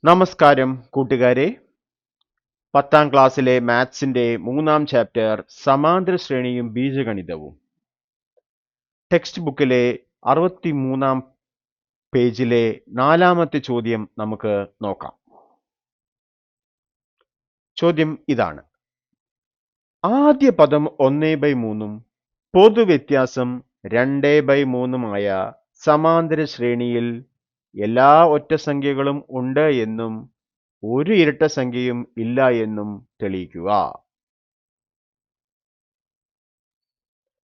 നമസ്കാരം കൂട്ടുകാരെ, 10ാം ക്ലാസ്സിലെ മാത്സിന്റെ 3ാം ചാപ്റ്റർ സമാന്തര ശ്രേണിയും ബീജഗണിതവും ടെക്സ്റ്റ് ബുക്കിലെ 63ാം പേജിലെ 4ാമത്തെ ചോദ്യം നമുക്ക് നോക്കാം. ചോദ്യം ഇതാണ്: ആദ്യ പദം 1/3 പൊതുവ്യത്യാസം 2/3 സമാന്തര ശ്രേണിയിൽ എല്ലാ ഒറ്റസംഖ്യകളും ഉണ്ട് എന്നും ഒരു ഇരട്ടസംഖ്യയും ഇല്ല എന്നും തെളിയിക്കുക.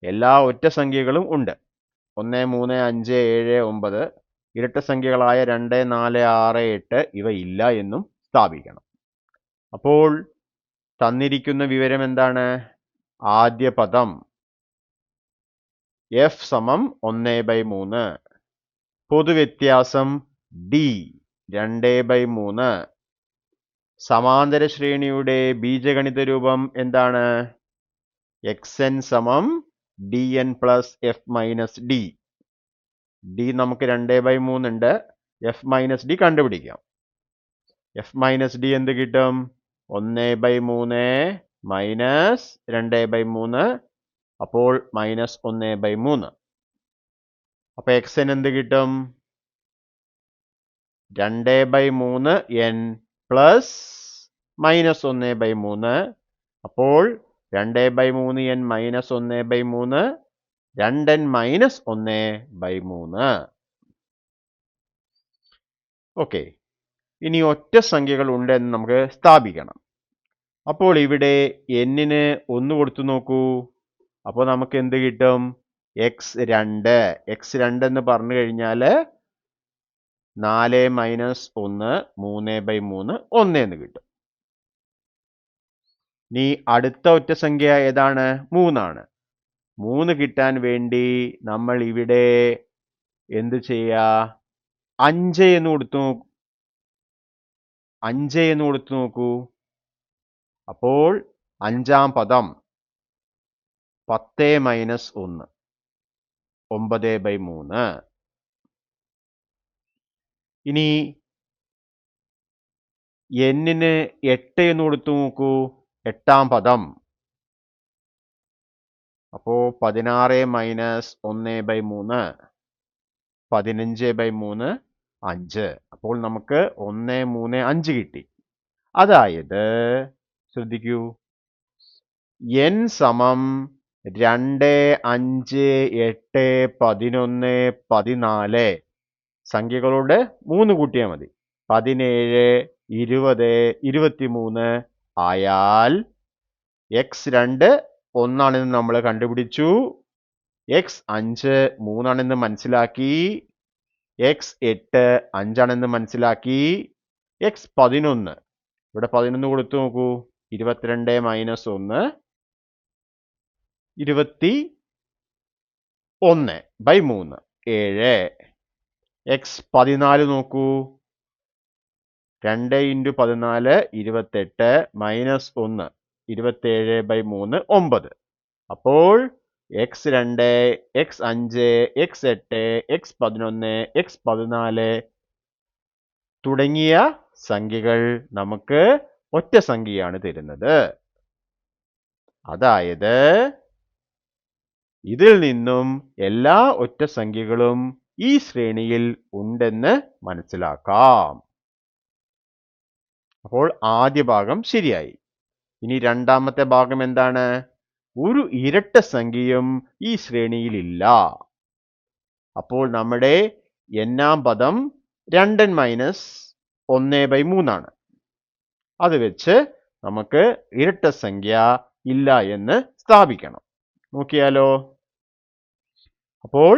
എല്ലാ ഒറ്റസംഖ്യകളും ഉണ്ട്. 1, 3, 5, 7, 9 ഇരട്ടസംഖ്യകളായ 2, 4, 6, 8 ഇവ ഇല്ല എന്നും സ്ഥാപിക്കണം. അപ്പോൾ തന്നിരിക്കുന്ന വിവരം എന്താണ്? ആദ്യ പദം f = 1/3, പൊതുവ്യത്യാസം d 2/3, സമാന്തര ശ്രേണിയുടെ ബീജഗണിത രൂപം എന്താണ്? xn = dn + f - d. d നമുക്ക് 2/3 ഉണ്ട്. f - d കണ്ടുപിടിക്കാം. f - d എന്ത് കിട്ടും? 1/3 - 2/3, അപ്പോൾ -1/3. അപ്പൊ xn എന്ത് കിട്ടും? 2/3n plus -1/3. അപ്പോൾ 2/3n - 1/3, 2n - 1/3. ഓക്കെ, ഇനി ഒറ്റ സംഖ്യകൾ ഉണ്ട് എന്ന് നമുക്ക് സ്ഥാപിക്കണം. അപ്പോൾ ഇവിടെ n-ന് 1 കൊടുത്തു നോക്കൂ. അപ്പോൾ നമുക്ക് എന്ത് കിട്ടും? x2 എന്ന് പറഞ്ഞു കഴിഞ്ഞാൽ 4 - 1 3/3 1 എന്ന് കിട്ടും. ഇനി അടുത്ത ഒറ്റ സംഖ്യ ഏതാണ്? 3 ആണ്. 3 കിട്ടാൻ വേണ്ടി നമ്മൾ ഇവിടെ എന്ത് ചെയ്യാ? 5 എന്ന് കൊടുത്തു നോക്കൂ. അപ്പോൾ 5ാം പദം 10 - 1 9/3. ഇനി n-ന് 8 എന്ന് കൊടുത്തു നോക്കൂ. 8ാം പദം അപ്പോ 16 - 1/3 15/3 5. അപ്പോൾ നമുക്ക് 1 3 5 കിട്ടി. അതായത് ശ്രദ്ധിക്കൂ, n = 2 5 8 11 14 സംഖ്യകളോട് 3 കൂട്ടിയാൽ മതി. 17 20 23 ആയാൽ x2 1 ആണെന്ന് നമ്മൾ കണ്ടുപിടിച്ചു. x5 3 ആണെന്ന് മനസ്സിലാക്കി. x8 5 ആണെന്ന് മനസ്സിലാക്കി. x11 ഇവിടെ 11 കൊടുത്തു നോക്കൂ. 22 - 1 21/3 7. x14 നോക്കൂ. 2 × 14 28 -1 27/3 9. അപ്പോൾ x2 x5 x8 x11 x14 തുടങ്ങിയ സംഖ്യകൾ നമുക്ക് ഒറ്റ സംഖ്യയാണ് തരുന്നത്. അതായത് ഇതിൽ നിന്നും എല്ലാ ഒറ്റ സംഖ്യകളും ഈ ശ്രേണിയിൽ ഉണ്ടെന്ന് മനസ്സിലാക്കാം. അപ്പോൾ ആദ്യ ഭാഗം ശരിയായി. ഇനി രണ്ടാമത്തെ ഭാഗം എന്താണ്? ഒരു ഇരട്ട സംഖ്യയും ഈ ശ്രേണിയിൽ ഇല്ല. അപ്പോൾ നമ്മുടെ n-ാം പദം 2n - 1/3 ആണ്. അത് വെച്ച് നമുക്ക് ഇരട്ട സംഖ്യ ഇല്ല എന്ന് സ്ഥാപിക്കണം. നോക്കിയാലോ? അപ്പോൾ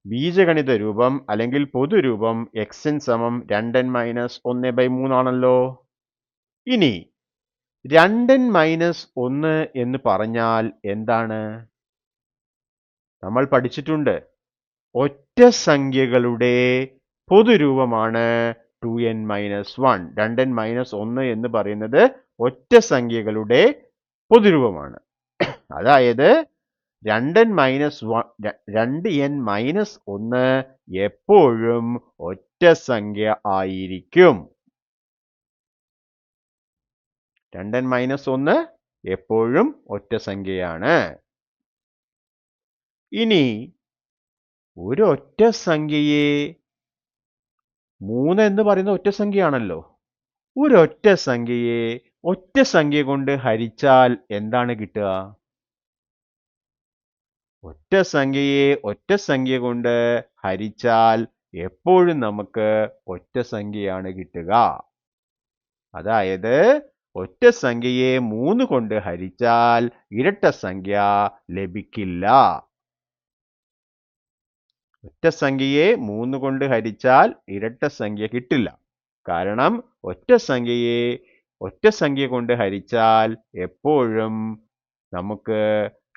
ബീജഗണിത രൂപം അല്ലെങ്കിൽ പൊതുരൂപം xn = 2n - 1/3 ആണല്ലോ. ഇനി 2n - 1 എന്ന് പറഞ്ഞാൽ എന്താണ്? നമ്മൾ പഠിച്ചിട്ടുണ്ട്, ഒറ്റ സംഖ്യകളുടെ പൊതുരൂപമാണ് 2n - 1. 2n - 1 എന്ന് പറയുന്നത് ഒറ്റ സംഖ്യകളുടെ പൊതുരൂപമാണ്. അതായത് 2n - 1 എപ്പോഴും ഒറ്റ സംഖ്യ ആയിരിക്കും. 2n-1 എപ്പോഴും ഒറ്റ സംഖ്യയാണ്. ഇനി ഒരു ഒറ്റ സംഖ്യയെ 3 എന്ന് പറയുന്ന ഒറ്റ സംഖ്യയാണല്ലോ. ഒരൊറ്റ സംഖ്യയെ ഒറ്റ സംഖ്യ കൊണ്ട് ഹരിച്ചാൽ എന്താണ് കിട്ടുക? ഒറ്റ സംഖ്യയെ ഒറ്റ സംഖ്യ കൊണ്ട് ഹരിച്ചാൽ എപ്പോഴും നമുക്ക് ഒറ്റ സംഖ്യയാണ് കിട്ടുക. അതായത് ഒറ്റ സംഖ്യയെ 3 കൊണ്ട് ഹരിച്ചാൽ ഇരട്ട സംഖ്യ ലഭിക്കില്ല. ഒറ്റ സംഖ്യയെ 3 കൊണ്ട് ഹരിച്ചാൽ ഇരട്ട സംഖ്യ കിട്ടില്ല. കാരണം ഒറ്റ സംഖ്യയെ ഒറ്റ സംഖ്യ കൊണ്ട് ഹരിച്ചാൽ എപ്പോഴും നമുക്ക്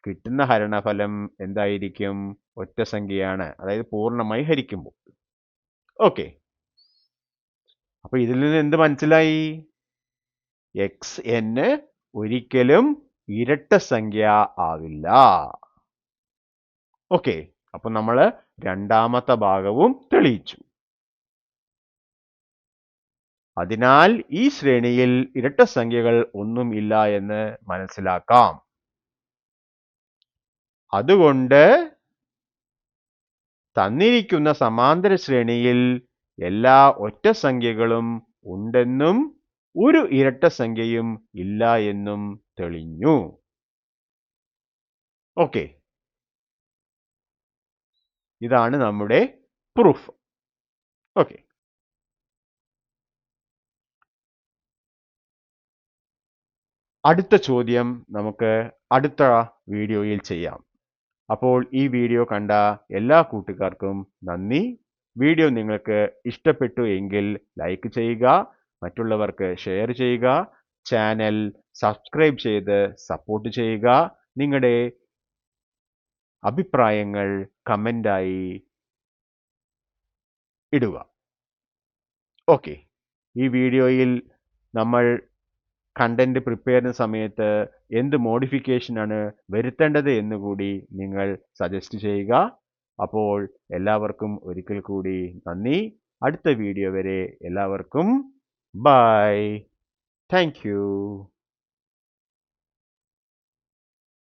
കിട്ടുന്ന ഹരണഫലം എന്തായിരിക്കും? ഒറ്റ സംഖ്യയാണ്. അതായത് പൂർണ്ണമായി ഹരിക്കുമ്പോൾ. ഓക്കെ, അപ്പൊ ഇതിൽ നിന്ന് എന്ത് മനസ്സിലായി? xn ഒരിക്കലും ഇരട്ട സംഖ്യ ആവില്ല. ഓക്കെ, അപ്പൊ നമ്മൾ രണ്ടാമത്തെ ഭാഗവും തെളിയിച്ചു. അതിനാൽ ഈ ശ്രേണിയിൽ ഇരട്ട സംഖ്യകൾ ഒന്നും ഇല്ല എന്ന് മനസ്സിലാക്കാം. അതുകൊണ്ട് തന്നിരിക്കുന്ന സമാന്തര ശ്രേണിയിൽ എല്ലാ ഒറ്റ സംഖ്യകളും ഉണ്ടെന്നും ഒരു ഇരട്ട സംഖ്യയും ഇല്ല എന്നും തെളിഞ്ഞു. ഓക്കെ, ഇതാണ് നമ്മുടെ പ്രൂഫ്. ഓക്കെ, അടുത്ത ചോദ്യം നമുക്ക് അടുത്ത വീഡിയോയിൽ ചെയ്യാം. അപ്പോൾ ഈ വീഡിയോ കണ്ട എല്ലാ കൂട്ടുകാർക്കും നന്ദി. വീഡിയോ നിങ്ങൾക്ക് ഇഷ്ടപ്പെട്ടു എങ്കിൽ ലൈക്ക് ചെയ്യുക, മറ്റുള്ളവർക്ക് ഷെയർ ചെയ്യുക, ചാനൽ സബ്സ്ക്രൈബ് ചെയ്ത് സപ്പോർട്ട് ചെയ്യുക. നിങ്ങളുടെ അഭിപ്രായങ്ങൾ കമൻ്റായി ഇടുക. ഓക്കെ, ഈ വീഡിയോയിൽ നമ്മൾ കണ്ടന്റ് പ്രിപ്പയർ ചെയ്യുന്ന സമയത്ത് എന്ത് മോഡിഫിക്കേഷനാണ് വരുത്തേണ്ടത് എന്നുകൂടി നിങ്ങൾ സജസ്റ്റ് ചെയ്യുക. അപ്പോൾ എല്ലാവർക്കും ഒരിക്കൽ കൂടി നന്ദി. അടുത്ത വീഡിയോ വരെ എല്ലാവർക്കും ബൈ. Thank you.